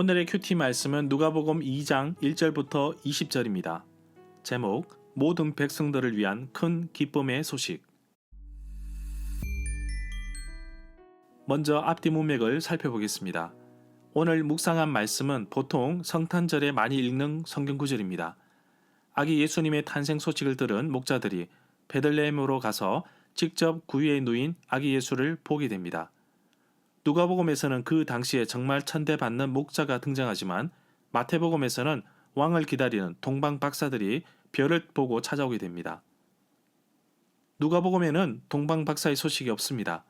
오늘의 큐티 말씀은 누가복음 2장 1절부터 20절입니다. 제목 모든 백성들을 위한 큰 기쁨의 소식. 먼저 앞뒤 문맥을 살펴보겠습니다. 오늘 묵상한 말씀은 보통 성탄절에 많이 읽는 성경 구절입니다. 아기 예수님의 탄생 소식을 들은 목자들이 베들레헴으로 가서 직접 구유에 누인 아기 예수를 보게 됩니다. 누가복음에서는 그 당시에 정말 천대받는 목자가 등장하지만 마태복음에서는 왕을 기다리는 동방 박사들이 별을 보고 찾아오게 됩니다. 누가복음에는 동방 박사의 소식이 없습니다.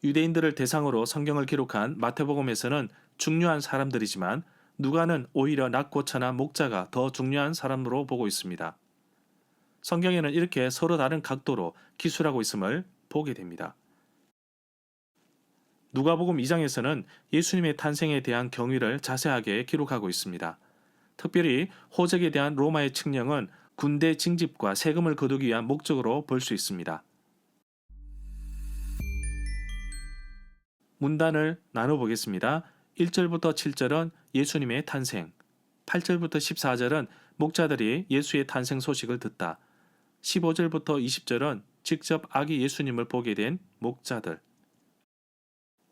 유대인들을 대상으로 성경을 기록한 마태복음에서는 중요한 사람들이지만 누가는 오히려 낮고 천한 목자가 더 중요한 사람으로 보고 있습니다. 성경에는 이렇게 서로 다른 각도로 기술하고 있음을 보게 됩니다. 누가복음 2장에서는 예수님의 탄생에 대한 경위를 자세하게 기록하고 있습니다. 특별히 호적에 대한 로마의 칙령은 군대 징집과 세금을 거두기 위한 목적으로 볼 수 있습니다. 문단을 나눠보겠습니다. 1절부터 7절은 예수님의 탄생, 8절부터 14절은 목자들이 예수의 탄생 소식을 듣다, 15절부터 20절은 직접 아기 예수님을 보게 된 목자들.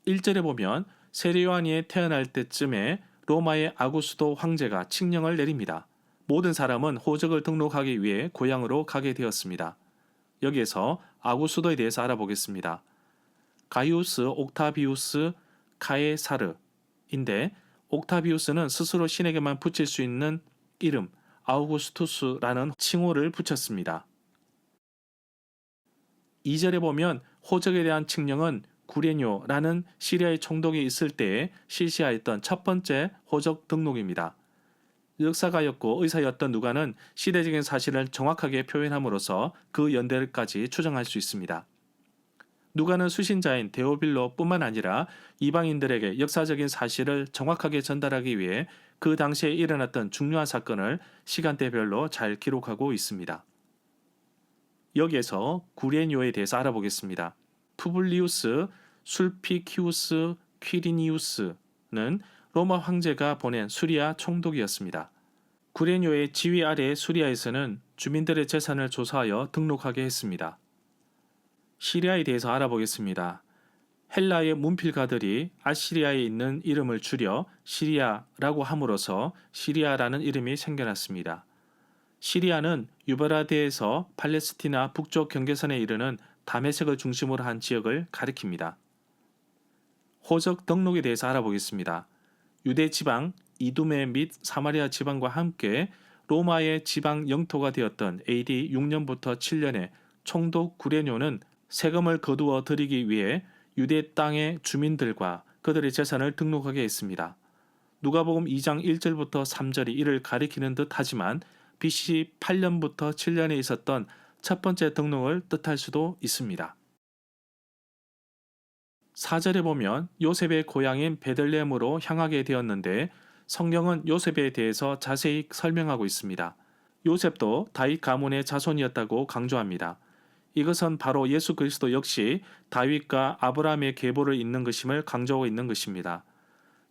1절에 보면 세례 요한이 태어날 때쯤에 로마의 아구스도 황제가 칙령을 내립니다. 모든 사람은 호적을 등록하기 위해 고향으로 가게 되었습니다. 여기에서 아구스도에 대해서 알아보겠습니다. 가이우스 옥타비우스 카에사르인데 옥타비우스는 스스로 신에게만 붙일 수 있는 이름 아우구스투스라는 칭호를 붙였습니다. 2절에 보면 호적에 대한 칙령은 구레뇨라는 시리아의 총독이 있을 때에 실시하였던 첫 번째 호적 등록입니다. 역사가였고 의사였던 누가는 시대적인 사실을 정확하게 표현함으로써 그 연대까지 추정할 수 있습니다. 누가는 수신자인 데오빌로뿐만 아니라 이방인들에게 역사적인 사실을 정확하게 전달하기 위해 그 당시에 일어났던 중요한 사건을 시간대별로 잘 기록하고 있습니다. 여기에서 구레뇨에 대해서 알아보겠습니다. 푸블리우스 술피키우스 퀴리니우스는 로마 황제가 보낸 수리아 총독이었습니다. 구레뇨의 지휘 아래 수리아에서는 주민들의 재산을 조사하여 등록하게 했습니다. 시리아에 대해서 알아보겠습니다. 헬라의 문필가들이 아시리아에 있는 이름을 줄여 시리아라고 함으로써 시리아라는 이름이 생겨났습니다. 시리아는 유브라데에서 팔레스티나 북쪽 경계선에 이르는 다메섹을 중심으로 한 지역을 가리킵니다. 호적 등록에 대해서 알아보겠습니다. 유대 지방, 이두메 및 사마리아 지방과 함께 로마의 지방 영토가 되었던 AD 6년부터 7년에 총독 구레뇨는 세금을 거두어 들이기 위해 유대 땅의 주민들과 그들의 재산을 등록하게 했습니다. 누가복음 2장 1절부터 3절이 이를 가리키는 듯 하지만 BC 8년부터 7년에 있었던 첫 번째 등록을 뜻할 수도 있습니다. 4절에 보면 요셉의 고향인 베들레헴으로 향하게 되었는데 성경은 요셉에 대해서 자세히 설명하고 있습니다. 요셉도 다윗 가문의 자손이었다고 강조합니다. 이것은 바로 예수 그리스도 역시 다윗과 아브라함의 계보를 잇는 것임을 강조하고 있는 것입니다.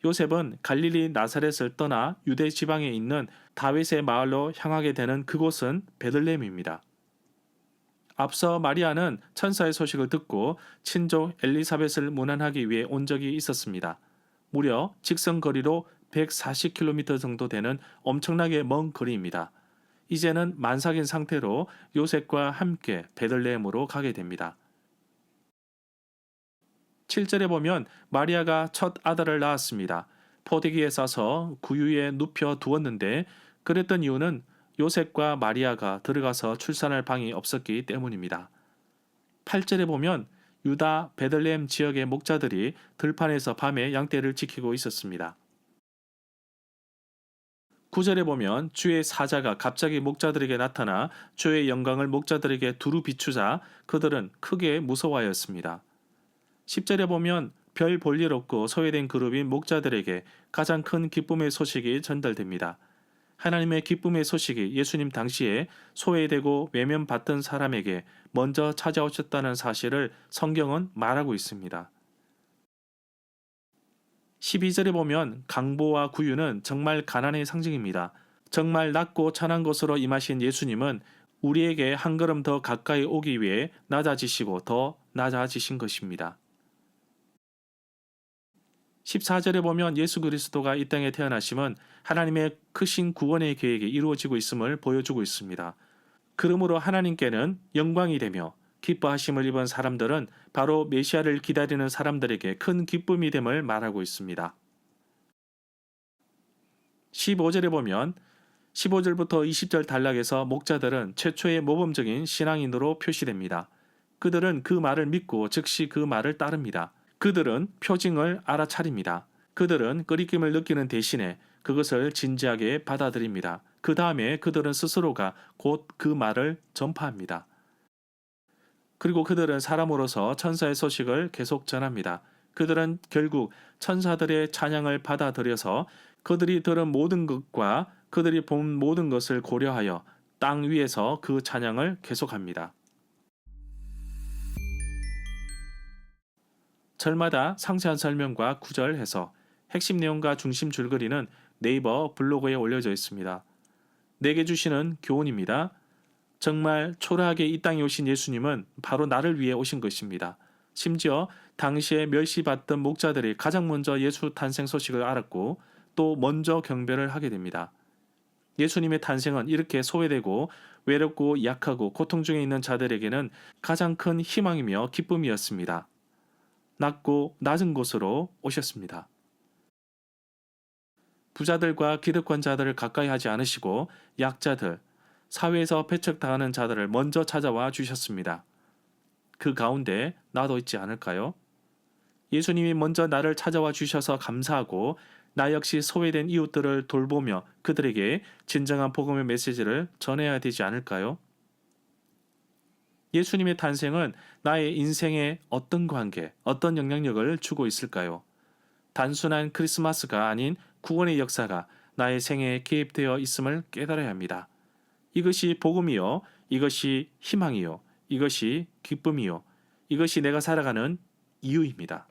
요셉은 갈릴리 나사렛을 떠나 유대 지방에 있는 다윗의 마을로 향하게 되는 그곳은 베들레헴입니다. 앞서 마리아는 천사의 소식을 듣고 친족 엘리사벳을 문안하기 위해 온 적이 있었습니다. 무려 직선 거리로 140km 정도 되는 엄청나게 먼 거리입니다. 이제는 만삭인 상태로 요셉과 함께 베들레헴으로 가게 됩니다. 7절에 보면 마리아가 첫 아들을 낳았습니다. 포대기에 싸서 구유에 눕혀 두었는데 그랬던 이유는 요셉과 마리아가 들어가서 출산할 방이 없었기 때문입니다. 8절에 보면 유다 베들레헴 지역의 목자들이 들판에서 밤에 양떼를 지키고 있었습니다. 9절에 보면 주의 사자가 갑자기 목자들에게 나타나 주의 영광을 목자들에게 두루 비추자 그들은 크게 무서워하였습니다. 10절에 보면 별 볼 일 없고 소외된 그룹인 목자들에게 가장 큰 기쁨의 소식이 전달됩니다. 하나님의 기쁨의 소식이 예수님 당시에 소외되고 외면받던 사람에게 먼저 찾아오셨다는 사실을 성경은 말하고 있습니다. 12절에 보면 강보와 구유는 정말 가난의 상징입니다. 정말 낮고 찬한 곳으로 임하신 예수님은 우리에게 한 걸음 더 가까이 오기 위해 낮아지시고 더 낮아지신 것입니다. 14절에 보면 예수 그리스도가 이 땅에 태어나심은 하나님의 크신 구원의 계획이 이루어지고 있음을 보여주고 있습니다. 그러므로 하나님께는 영광이 되며 기뻐하심을 입은 사람들은 바로 메시아를 기다리는 사람들에게 큰 기쁨이 됨을 말하고 있습니다. 15절에 보면 15절부터 20절 단락에서 목자들은 최초의 모범적인 신앙인으로 표시됩니다. 그들은 그 말을 믿고 즉시 그 말을 따릅니다. 그들은 표징을 알아차립니다. 그들은 끄리낌을 느끼는 대신에 그것을 진지하게 받아들입니다. 그 다음에 그들은 스스로가 곧 그 말을 전파합니다. 그리고 그들은 사람으로서 천사의 소식을 계속 전합니다. 그들은 결국 천사들의 찬양을 받아들여서 그들이 들은 모든 것과 그들이 본 모든 것을 고려하여 땅 위에서 그 찬양을 계속합니다. 절마다 상세한 설명과 구절 해석, 핵심 내용과 중심 줄거리는 네이버 블로그에 올려져 있습니다. 내게 주시는 교훈입니다. 정말 초라하게 이 땅에 오신 예수님은 바로 나를 위해 오신 것입니다. 심지어 당시에 멸시받던 목자들이 가장 먼저 예수 탄생 소식을 알았고 또 먼저 경배를 하게 됩니다. 예수님의 탄생은 이렇게 소외되고 외롭고 약하고 고통 중에 있는 자들에게는 가장 큰 희망이며 기쁨이었습니다. 낮고 낮은 곳으로 오셨습니다. 부자들과 기득권자들을 가까이 하지 않으시고 약자들, 사회에서 배척당하는 자들을 먼저 찾아와 주셨습니다. 그 가운데 나도 있지 않을까요? 예수님이 먼저 나를 찾아와 주셔서 감사하고 나 역시 소외된 이웃들을 돌보며 그들에게 진정한 복음의 메시지를 전해야 되지 않을까요? 예수님의 탄생은 나의 인생에 어떤 관계, 어떤 영향력을 주고 있을까요? 단순한 크리스마스가 아닌 구원의 역사가 나의 생애에 개입되어 있음을 깨달아야 합니다. 이것이 복음이요, 이것이 희망이요, 이것이 기쁨이요, 이것이 내가 살아가는 이유입니다.